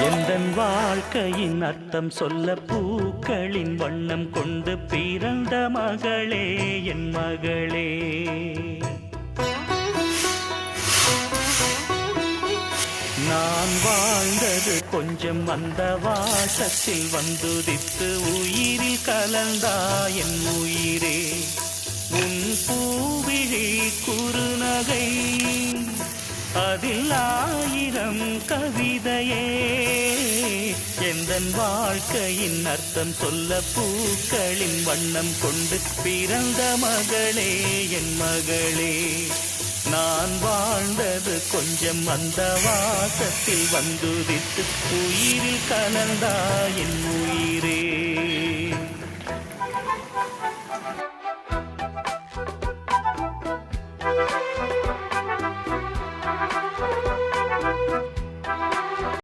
எந்தன் வாழ்க்கையின் அர்த்தம் சொல்ல பூக்களின் வண்ணம் கொண்டு பிறந்த மகளே என் மகளே. நான் வாழ்ந்தது கொஞ்சம் அந்த வாசத்தில் வந்துதித்து உயிரில் கலந்தா என் உயிரே. உன் பூவிழி குறுநகை அதில் ஆயிரம் கவிதையே. எந்தன் வாழ்க்கையின் அர்த்தம் சொல்ல பூக்களின் வண்ணம் கொண்டு பிறந்த மகளே என் மகளே. நான் வாழ்ந்தது கொஞ்சம் அந்த வாசத்தில் வந்துதித்து உயிரில் கலந்தா என் உயிரே.